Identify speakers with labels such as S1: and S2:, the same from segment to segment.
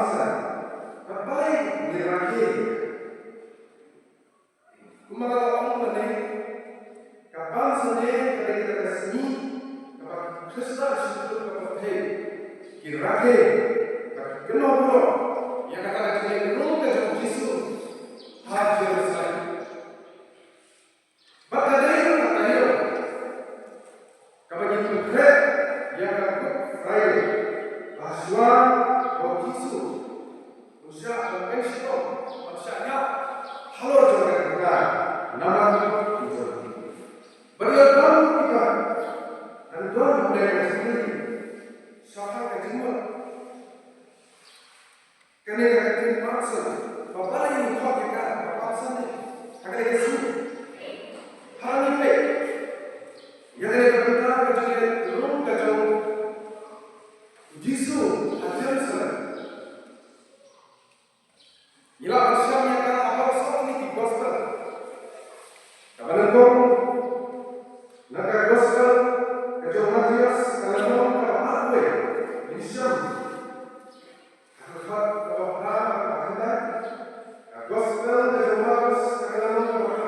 S1: bangsa, baik diraki. Kumaga orang mana, kapal sendiri ketika kesini, kapal Kristus itu kapal hei, kiraki, kenapa? Yang kata jadi belum kecuali Yesus hadir saya. Bahkan dia kata yo, kapal itu berat, yang kata Friday, bahwa Yesus usia berpensiun, maksudnya halo juga kita nama itu. Beliau tahu kita dan Tuhan mereka sendiri sahar kejimut. Kerana kita paksa, bapa ini kau kita paksa ni, agar kita sini. Hal ini, yang kita beritahu kepada rumah kejauh, Yesus ajar saya. Ila bersama yang apa soal ini di gospel. Kapan kau nak gospel kejauh Matius kalau mau apa apa Insyaallah. Gospel kejauh Matius kalau mau apa apa gospel kejauh Matius kalau mau apa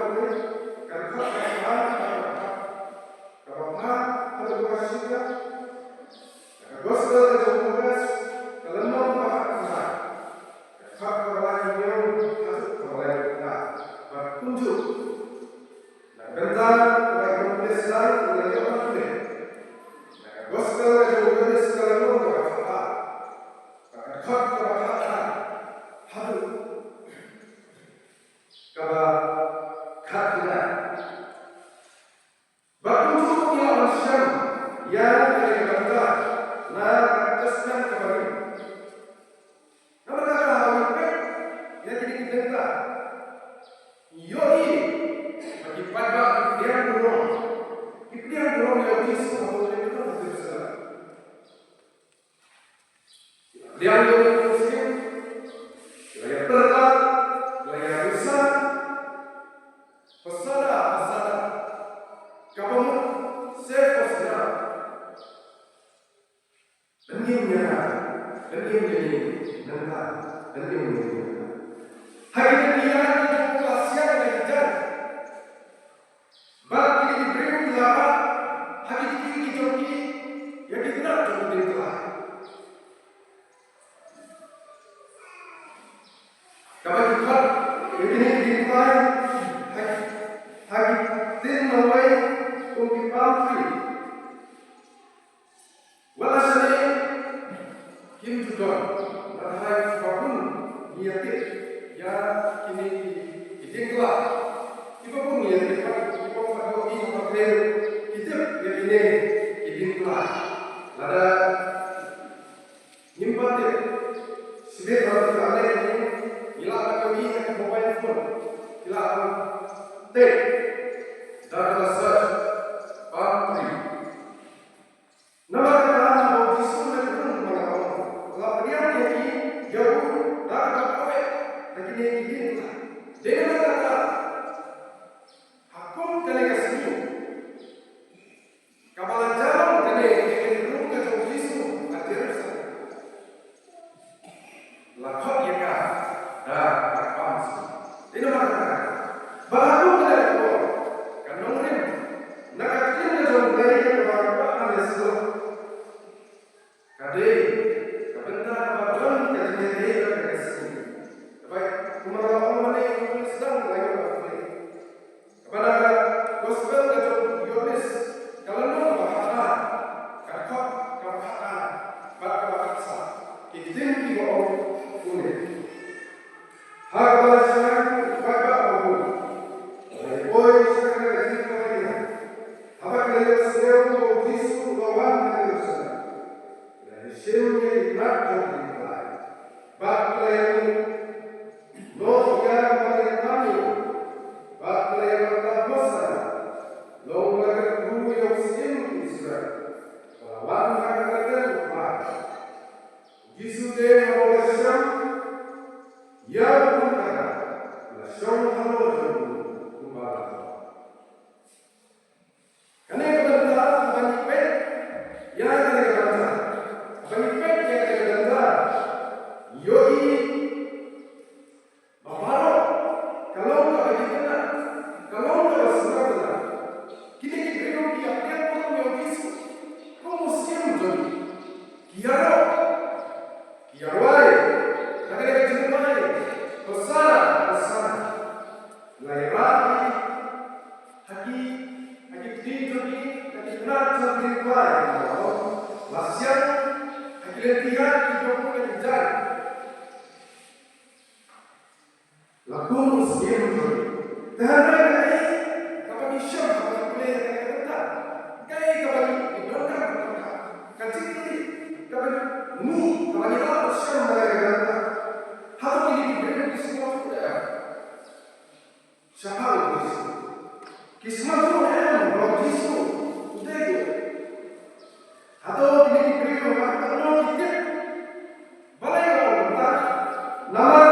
S1: apa tunjuk dan bentar bagi penulis lain oleh yang berbeda. Gospel yang menulis kalau berkata, berkata berkata, hadu, kata, bertunjuk yang masyam yang berkata, nah ataskan kembali. Nama kata apa yang jadi kita yoi bagi pada dia burung yang Yesus Allah itu bersama dia yang muslim dia terang dia besar pesada kamu sekolah dan ini hari ini dia siapa yang kejar bagi diberi ular hari ini joki yang dikenal joki itulah kalau kita ini dimulai hari tin mulai untuk pamfri walasnya kim juga hari bangun niatik ya kini tinggal ibu pun ya ibu pada ini pakai kita ya ini tinggal ada nyimpan deh sudah kalau kita ada ini ilah kami yang mobile phone ilah deh data search pantry nama kita mau disuruh pun mana kalau dia ni jauh data kau lagi ni dia kata hukum kena kasih kapalan jalan kena rumah kejauh Yesus ajar saya lakot yang kah dah bangsa ini mana baru kena keluar kandung ni nak kena jauh dari kebahagiaan Yesus kade kebenar badan kena dia kasih baik kumara mana yang sedang lagi kepada gospel kejauh Yohanes kalau mau bahasa kakak bahasa izin dibawa unik harga sekarang kakak bawa boy sekarang izin kembali apa kerja sekarang Yesus lawan kerja sekarang dari sini nak jadi baik no yang kami bakal yang berdosa lo lakukan guru yang sini Israel lawan kata Tuhan Yesus dia mengulaskan yang berkata langsung halo kembali karena kita banyak pet yang kita kata banyak pet yang kita kata yoi sambil keluar, lasian, akhirnya tiga, 30 jam. Laku muslim tu, terhadap kami, kapan isyam, kapan boleh kata, kaya kapan diberangkat, kancing ini, kapan ni, kapan ni lah isyam mereka kata, hal ini diberi di semua sudah. Siapa itu? Kisah tu yang berjisu, udah itu. Atau ini diberi orang terlalu dikit, balai orang benar, nama.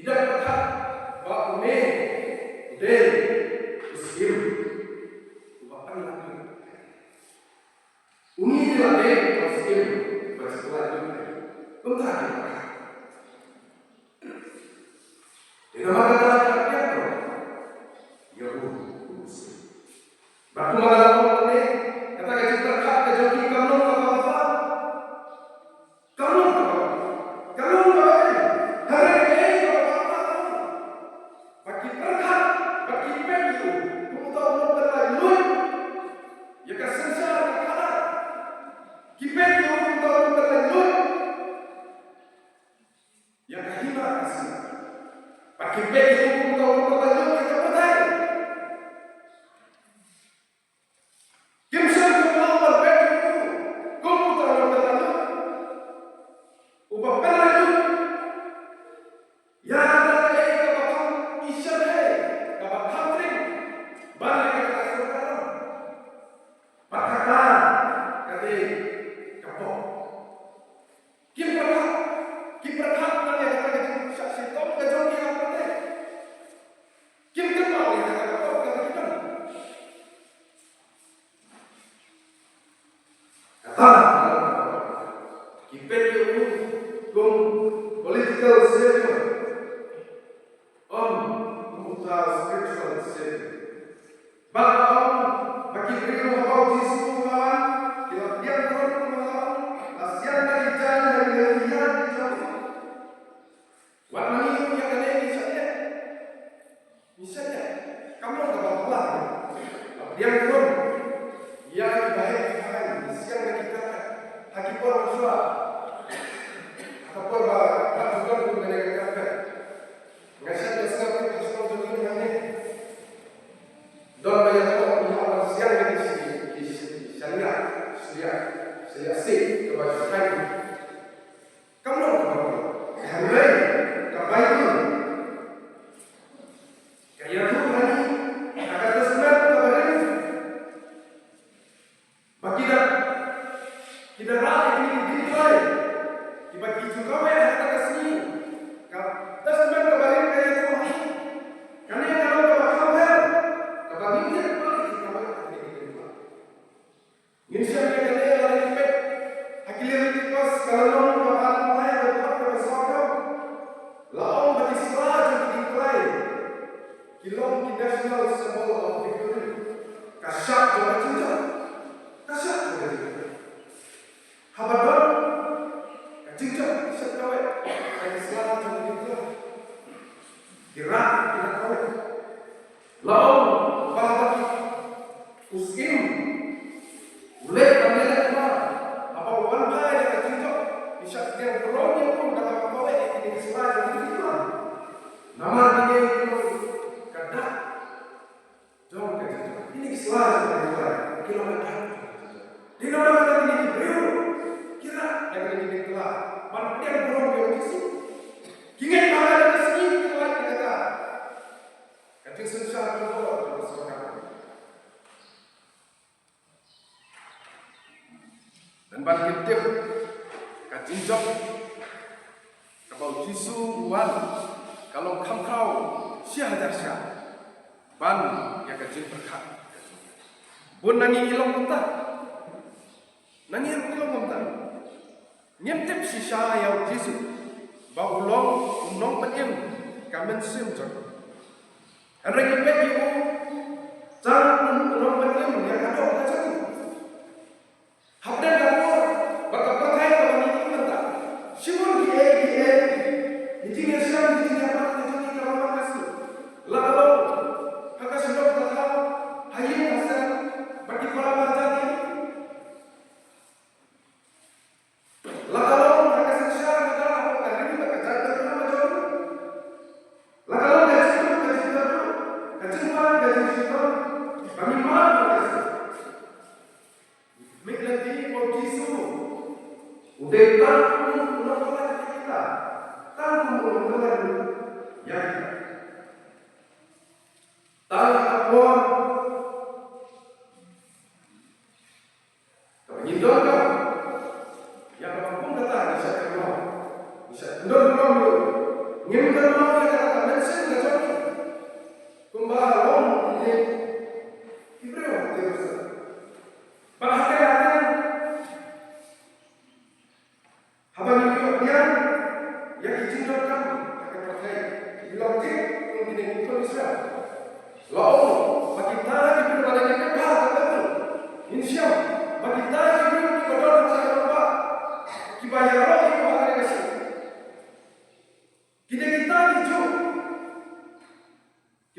S1: Tidak berkat Baku malam ini kata kecil terkak ke joki kamu apa? Kamu hari ini apa? Bagi terkak, bagi penyu, kamu tahu berlalu. Ya kesensa kata, kipen kamu tahu berlalu. Ya kahima kasih, bagi penyu kamu tahu berlalu kita berdaya. Political savior, spiritual savior. Bagi beliau about Jesus Tuhan, kita biar turun malam, lasian dari jalan dari lihat di jauh. Warna ini yang ada misalnya, kamu nggak apa-apa. Dia turun, dia baik Tuhan, lasian dari kita, haki orang tua. Kapor ba patukan ko na nagkakapit. Ngayon na sa kapit sa tuloy namin. Doon ba yan ako ang siyang siya kepada kamu. Kamu hamai kabaikan. Kaya Tuhan akan tersemat kepada bagi kita rakyat ini dinilai. Dibagi juga ya harta kasih. Terus sebenarnya kembali ke Tuhan. Karena yang kalau kebakar, kembali dia kembali kita kembali ke Tuhan. Ini siapa yang ada yang lebih akhirnya tikus kalau nong kebakar mulai berbuat kebesaran. Laong bagi sekolah jadi dimulai. Kilong national symbol of victory. Kasyap juga cinta. Kasyap juga cinta. Habadon Cinta, sekawai, ada selamat yang itu. Gerak, tidak kawai. Lalu, bahagia, uskim, boleh kami lihat apa wan baik yang cinta. Bisa dia berani pun dalam kawai ini selamat yang itu. Nama dia itu kadak. Jom kita. Ini selamat yang itu. Kilometer. Di nama ini diberi. Kira lagi di kelas, mana dia belum biologi. Kini mana ada sini kelas kita. Kacung susah betul bersama. Dan bagi dia kacung jok, kalau jisu wan, kalau kamkau siapa dasar, ban yang kacung berkat. Bun nani ilong mentah, nani ilong mentah. Nyemtep sisa yang jisu, bau long nong penyem kamen sim jok. Hari ini ibu jangan nong penyem yang ada macam ni. Habis dapur berkepakai kalau ni mentah. Siapa dia? Ini siapa apa jadi kalau masuk. Lalu kakak sudah tahu hayat asal bagi para macam ni. Lalu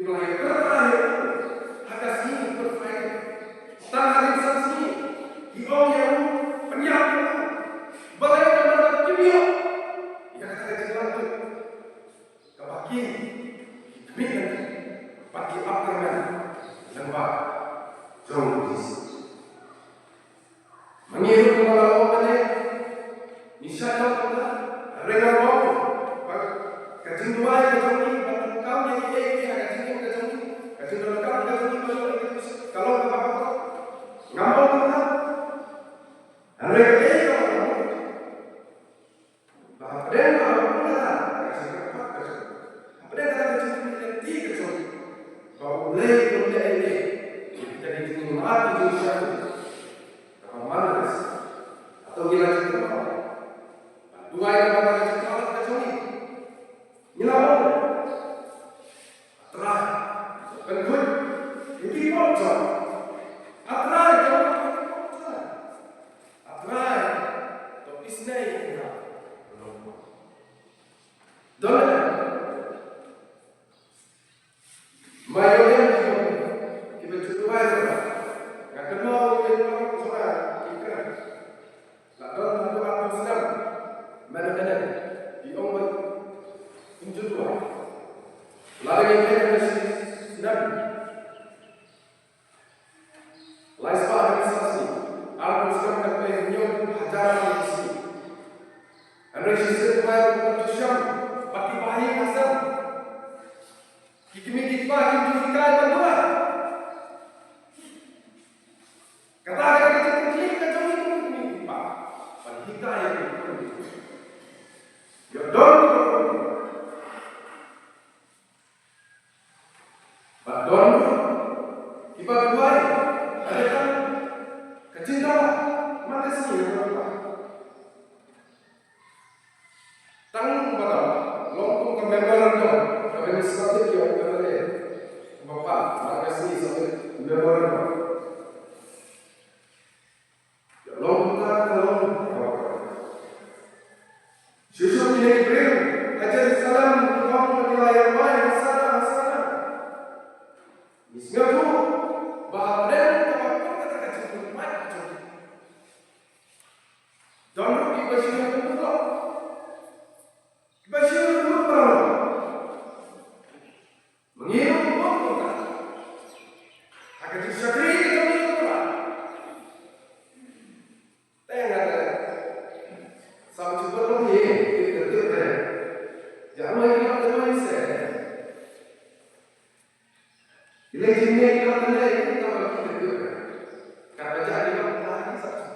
S1: Wilayah terakhir atas ini berfaedah. Tangan saksi diom yang penyapu balai dan kimia yang kata jelas itu kebaki demikian bagi apartemen lembah jauh mengiru kepala orang misalnya pada rengal bau kacing dua kacing ini kau yang ini kacing ini kacing dua kacing kalau apa ngambang kita mereka ini kalau bahwa mereka kalau kasih keempat kacang mereka kacang yang tiga kacang bahwa mulai ini kita dikenal di Indonesia apa malas atau gila kita dua yang apa kacang ini nyelamat terakhir penghut ini bocor Atrai to isnei na dole mayoyan kita cuba ya yang kedua kita coba kita la don itu apa sedang mana di ombak injudua lagi kita masih sedang Laispa organisasi alam Islam kata nyom hajaran isi. Anresi sesuai keputusan bagi bayi asal. Hikmi kita hikmah berdua. Kata ada kecil kata itu hikmah. Bagi kita yang itu. Yodon. Badon. Kita berdua. Ada kecinta mata sini tanggung kepada lompong kememoran dong kami seperti yang kemarin bapak mata sini sampai kememoran dong lompong kalau susu ini beri ajar salam kamu wilayah lain sana Bismillah bahwa Jangan dibasihkan dulu. Dibasihkan dulu baru. Mengiru bukan. Akan disakri kita mengiru. Tengah ada. Sama cuba lagi. Kita. Jangan lagi kita manusia. Bila jinnya kita tanda kita bagi kita. Kata jadi kita lagi satu.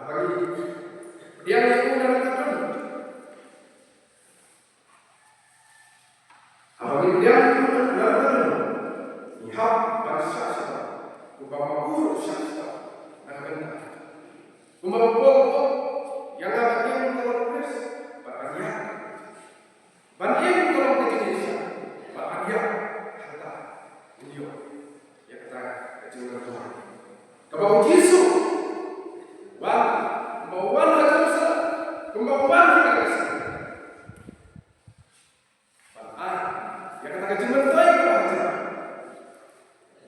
S1: Kalau Kumabol yang akan terus bahagia. Banyak kalau Indonesia bahagia harta dia yang kita kecilkan Tuhan. Kebau Yesus, kembauan hati kembauan kita yang kita kecilkan Tuhan kepada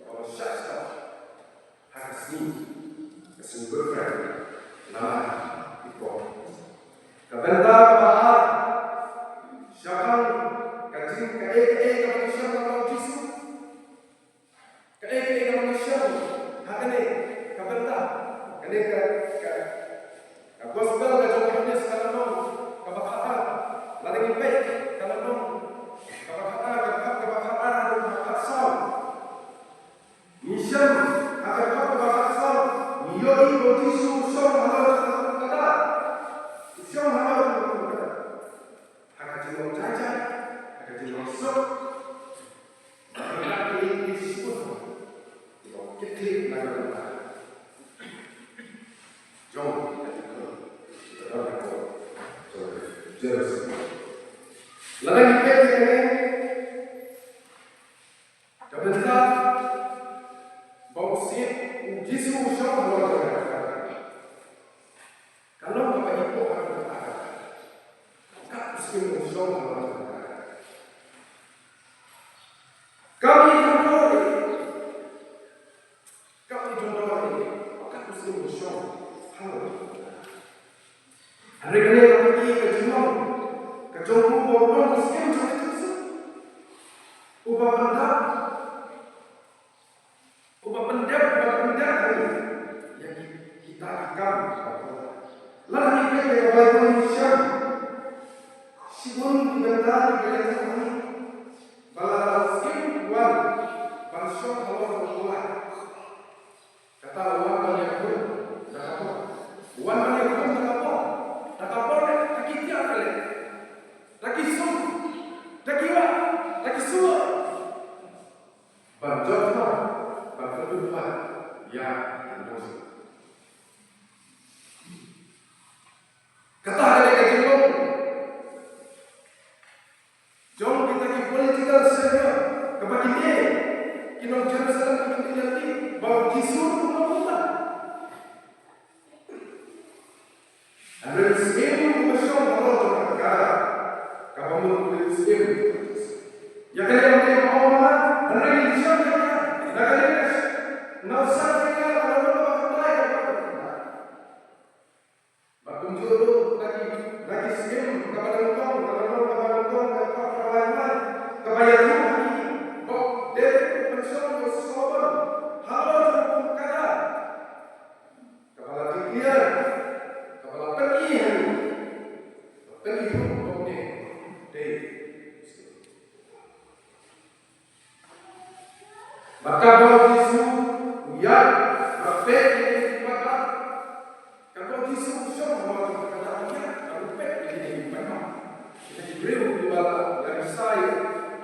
S1: kalau syaksa harus kesimpulan nama itu. Kebenta bahar syakal kacing kae manusia kalau Yesus kae manusia hakane kebenta kane ka gospel ka jomnya kalau kabakata ladang baik kalau kabakata kabakasal mission akan kabakasal yoi Yesus song halal kata song halal kata akan jumlah cacat akan jumlah sok akan ini disebut keklik naga jom jelas lalu kita ini kebetulan bau siap Yesus song halal kalau bapak ibu akan berkata, tak mesti musuh kami jumpai, tak mesti musuh hari ini kami ke jumpa bapak muslim itu, ubah pendap yang kita akan lalu kita yang baik manusia sibun dibentar di kami balas wan bansok Allah berbuat kata wan yang pun dah apa wan yang pun dah apa lagi tiap kali lagi sum lagi suar banjot kedua ya kata ada jom kita di political saja kepada dia kinong Jerusalem kita nanti bahawa Yesus mengumpulkan dan Yesus mengumpulkan Allah berkata kamu mengumpulkan Yesus ya kali yang kita mau mana dan Yesus dan kali nafsa kita kalau Bakunjuru lagi skim kepada engkau kepada Tuhan bahwa dari pensiun bersopan halal hukum kata kepala pikiran kepala penihan hukum dari maka bahwa Yesus yang perfect kepada kalau Yesus beliau kibala dari saya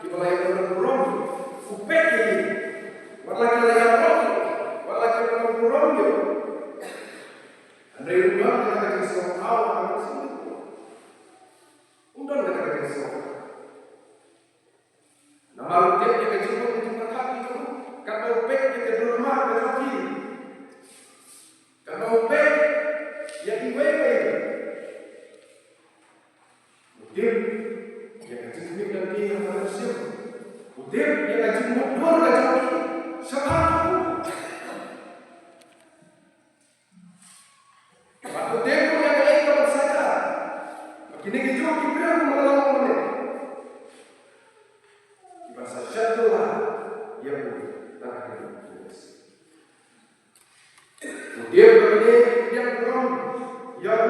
S1: kibala yang berong upek ini wala kibala yang berong wala kibala yang berong yo andai rumah kita akan semua awal akan semua undang kita akan semua nama rupiah yang akan semua untuk berhati itu karena upek kita di rumah berhati karena upek yang iwewe mungkin yang kecil nanti yang manusia, udah yang kecil mundur lagi, sekarang waktu tempo yang lain kalau saja, begini gitu kita mengalami mana, bahasa syaitan yang tak ada. Dia begini yang belum, yang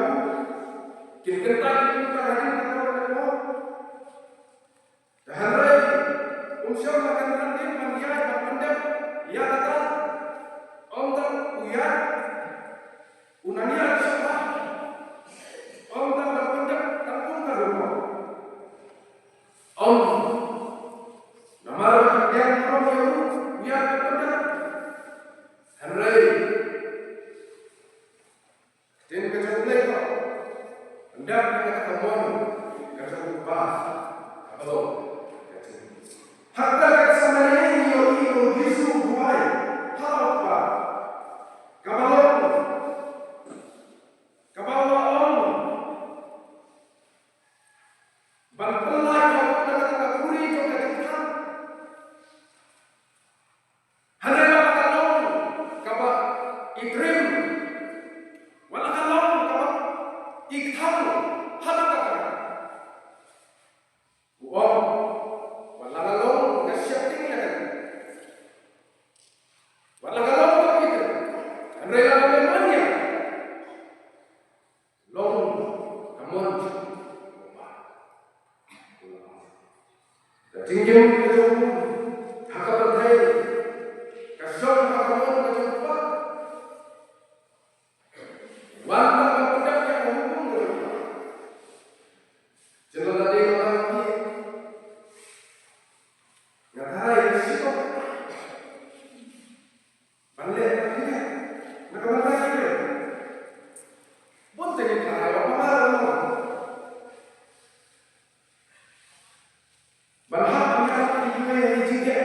S1: kita tak hari Hari unsur makan nanti menjadi berpendap ya kata untuk uyat unania siapa untuk berpendap tanggung rumah nama yang orang yang berpendap hari Din kacau leko, hendak dengan kemon kacau ubah, kalau kacau. Hatta sama ini yo Yesus buai, halau apa? Kabalon, balpelai kau dengan kakuri kau kacau. Hanela kalon, kaba ikrim. Wala kalon kaba ikham halaka. Wow, wala kalon nasyapting yan. Wala kalon kaba ikrim. Hanela kalon long kamon. Tinggium kejauh, hakabatai, kasong hakamon kejauh pak. Wala kapundak yang menghukum kejauh. Jangan tadi orang ini ngatai risiko. Balik lagi, nakabatai lagi. Bontek kita, apa malu? Balham angkat di yang dijinjek.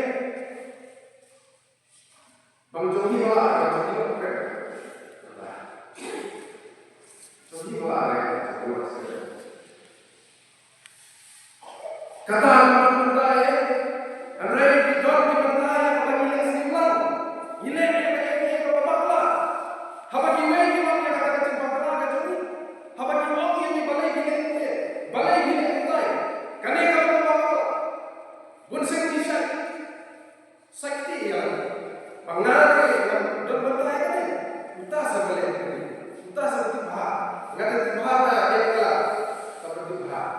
S1: Bang Jogi malah ada Jogi oke. Jogi malah ada kata mentai, andai didor di mentai apa yang silang, ile yang berbakla, apa yang kita kata berbakla kacau, apa yang balai gini mentai, kane kalau berbakla, bun sekisah, sakti ya, pengaruh yang berbentai kane, kita sebelah ini, kita seperti bah, nggak ada bah ada yang lah, seperti bah.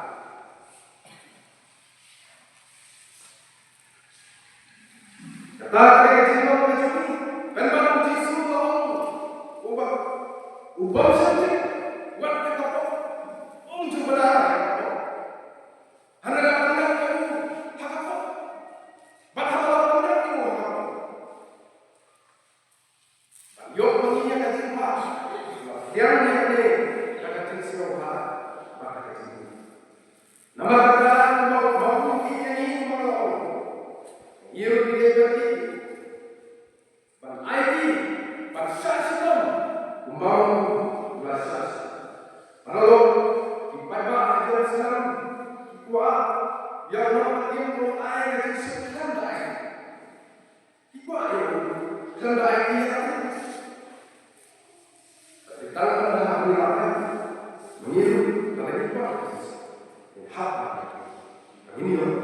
S1: Kata kecil kecil, penbaru jisu tahu, ubah saja, buat kita coba dah, harga harga itu hak apa, bahasa orang itu hak apa, yok menginya kecil pak, yang ini kecil siapa, maka kecil, nama kata mau ini mau, iru dia berarti. Ban ID, ban syasikan, membangun belasas. Lalu ibadah ajar sekarang kuat yang dia mau air yang sekandai. Kuat yang sekandai dia. Kita adalah hamba mengiru dari kuat. Hak ini loh.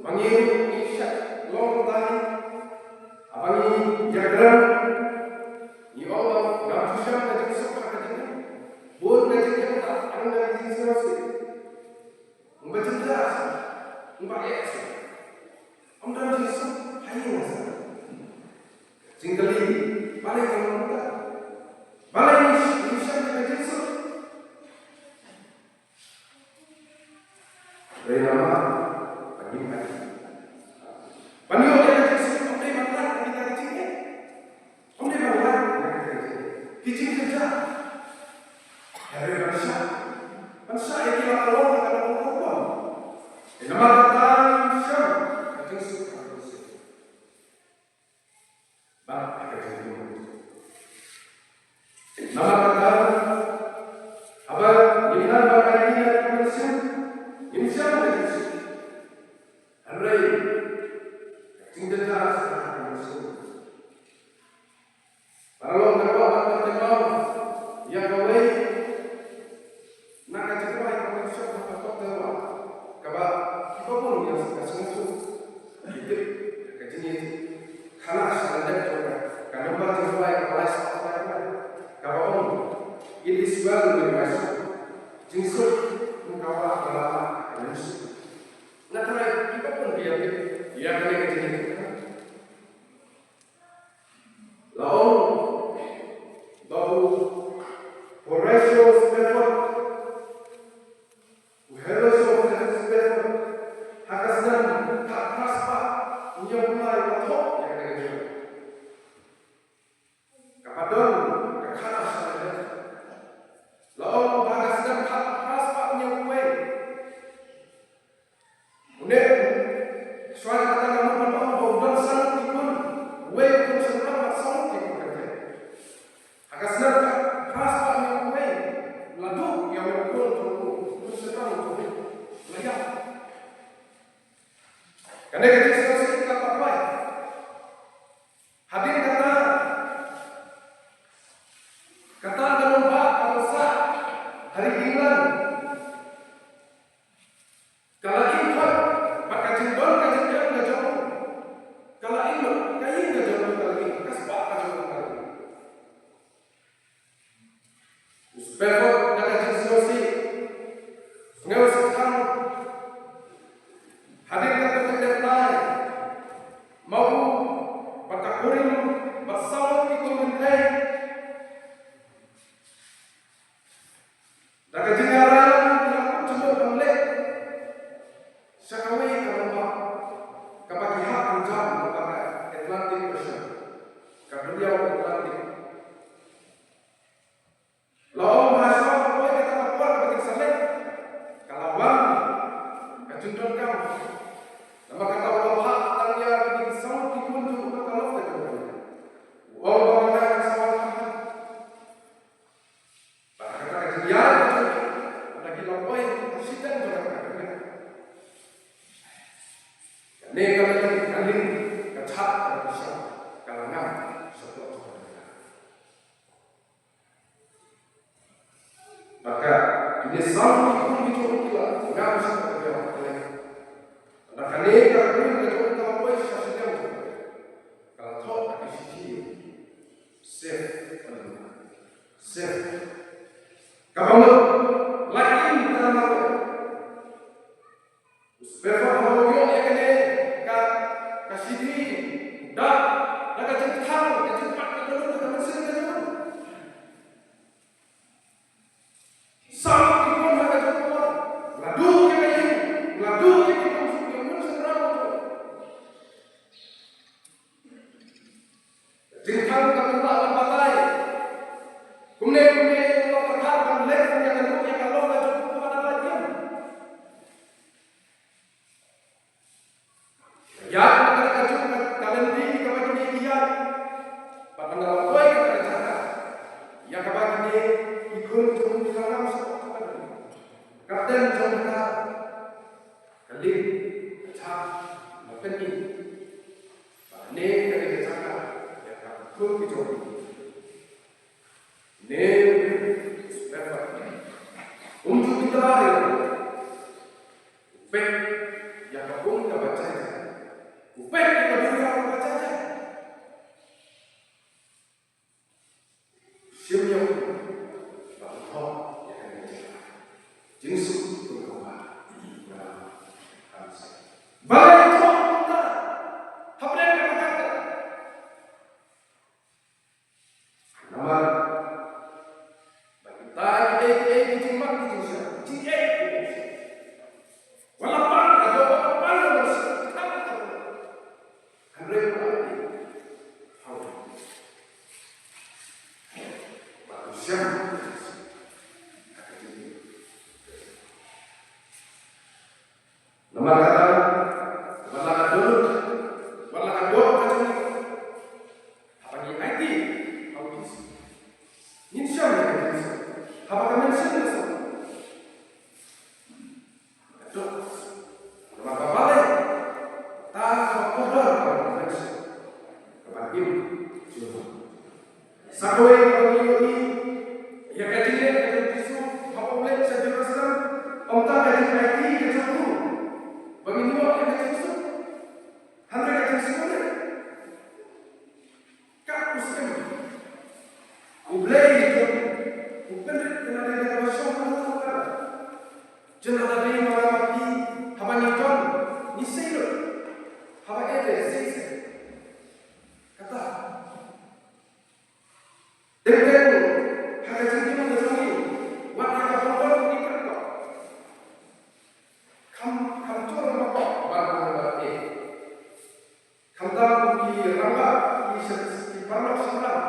S1: Mengiru isyak long tadi, abangi jagram, ni Allah nggak bisa ngajak sepak kecil, boleh ngajak tak, anda ngajak serasi, membaca jelas, membaca esa, anda ngajak sepak hanya nasa, singkali balik kalau muda, balik isyak ngajak sepak, dari nama Panio dia kecil, om dia bangla kita kecilnya, om dia bangla kecil kerja, hari bangsa yang kita lakukan adalah mengubah. Nama kata Syam, kecil suka kecil, bah kecil. Nama kata apa? Inilah bagai ini dari Syam, ini Syam kecil, hari tinggal sekarang masuk. Kalau nggak bawa bertemu, ya kawai nak kaji kawai kalau siapa dapat terima, kaba kita pun yang masuk itu kaji ni karena sangat juga karena baca kawai kawai apa kaba pun ini sebab lebih masuk jinsut kawai apa masuk. Nah kalau kita pun biar ya kena kaji ni. Lalu Polres kapadon kakana sahaja. Lalu bagas dan khas paknya kue. Unik suara kata nama bawa dan sangat ikut kue pun seberapa sangat ikut kerja. Akas dan khas paknya kue lalu yang ikut pun seberapa ikut layak. Karena kita selesai kata baik. Hadir kata dalam bab apa hari England. Kalau England maka jendol kajian nggak jauh. Kalau England kain nggak jauh kali ini. Kasbah nggak jauh kali ini. Sebab nak kajian situasi nggak usah hadir kata deadline mau bertakurim bersama ikut mentai. Dan kejengaran yang cuma balik sekawai kelompok kebagian anjam kepada Atlantic Ocean ke beliau Atlantik. Lalu bahasa apa yang kita lakukan bagi sampai kalau bang kejundul kamu nama kata Allah tanya bagi sama pun juga kalau kita Allah bangga sama bahkan kata kejadian lagi lampoi sidang berkata ini kali kecat dan bisa kalangan sebuah maka ini sama pun itu juga nggak bisa terjawab oleh karena kalau itu lampoi sidang kalau tahu dari sisi safe kalau lagi dalam apa? Sebab kalau yo ekene ka sidi dah cepat dulu dengan mesin dulu. Sama pun ada jempol. Ladu yang pun seberapa tu. Jengkang kementak lembatai. Kemudian perkara lek yang kedua yang kalau laju kepada lagi. Ya, mereka juga kalian di kepada dia. Pada dalam poin kerja. Yang kepada dia ikut turun di dalam sekolah. Kapten Jonathan kali cak makan ini. Ini kali cakap yang aku kejauh. Ini untuk kita upek yang kabung nggak baca aja, upek yang kabung nggak baca aja. Siapa bahwa yang jenis berubah, harus balik kita, apa yang kita katakan? Nama tadi ditimbang itu saja. Walaupun ada apa harus Andre berarti manusia nama kata walaupun macam apa ni IT habis insyaallah apa kami sini itu maka balik tak kodor kepada sakwe ini ya kajian itu apa boleh saya jelaskan onta dari IT ke satu bagi dua yang itu handre kajian semua kak usem ublei bukan dengan masyarakat jangan ada yang mengalami habaniton ni selo haba ede sese kata dengan harga tinggi mengalami warna kapal ni kerja kam tur apa barang kam dah pergi ramba di parlok sebelah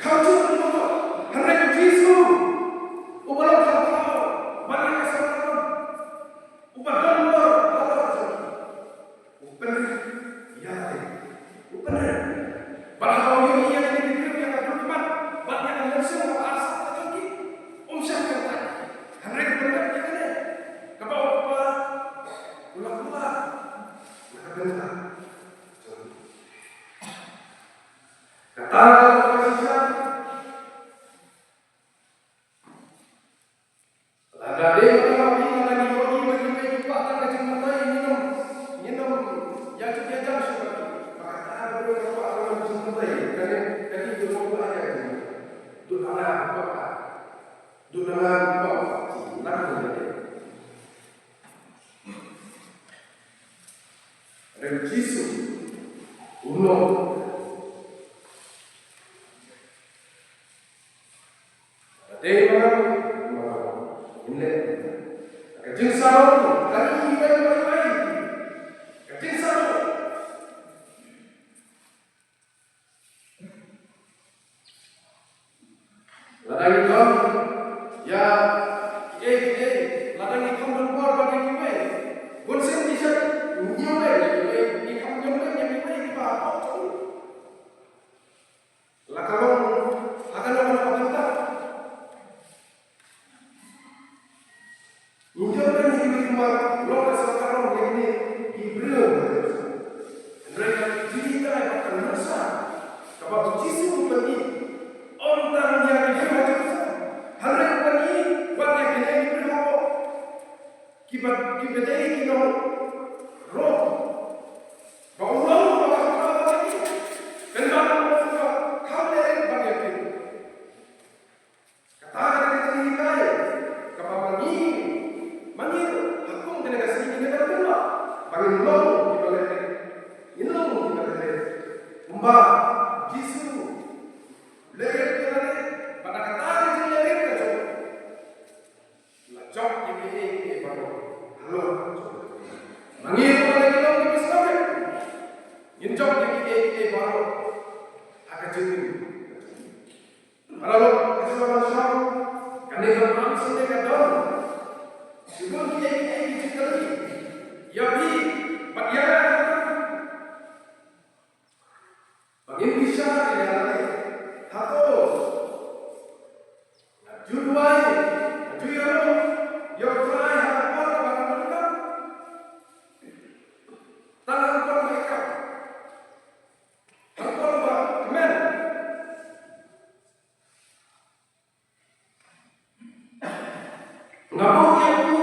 S1: Kau cuma lupa, hendak Yesus, ubalan kau, balik ke sana, ubalan luar, Allah jadi, uban, ya, uban, bahawa ini yang dipikir yang akan teman, banyak yang langsung asal jadi, siapa tak, hendak benar yang ada, kau apa, ulang, nak benar. Katakan kepada siapa? Ada dia kalau kita lagi bagi pakai kacang mata minum yang kita jam seperti maka ada beberapa orang kacang mata jadi itu mau aja itu anak apa itu dalam apa nak jadi renciso uno tema ini kecil sarung kali ini baik kecil sarung ladang ikan ya ladang ikan berbuat bagi kita bonsen bisa nyampe ikan nyampe yang kita ini apa lah kalau akan apa Injilnya ini cuma lokas sekarang ini Hebrew. Mereka cerita akan merasa kalau Yesus pergi orang yang dihajar hari pergi banyak yang berapa kibat ini kita roh bahwa lagi kenapa kau dari banyak itu katakan ini kaya kapal ini Manggil, aku kena kasih ini kena pula. Panggil long di balik ini long di balik. Umbah, Yesus, leret di balik. Pada kata ini leret kacau. Lacok ini baru. Halo, manggil balik long di balik. Injok ini baru. Akan jadi. Halo, kasih sama kami bermaksud sini kata. Sebelum dia ini sekali, ya bi, bagian bagian bisa tidak atau jual, yang try apa mereka, tangan mereka, apa kemen. Nggak mau yang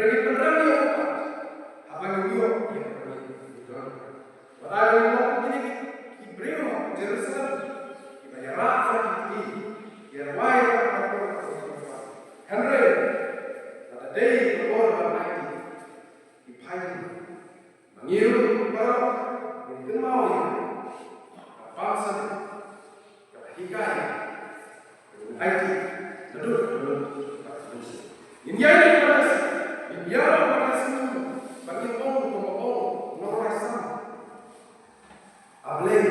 S1: Bagi penerang dia apa? Apa yang mengiru para mungkin mau ya bangsa hikaya haji duduk ini ada di mana sih biar mana sih bagi orang nomor sama ableh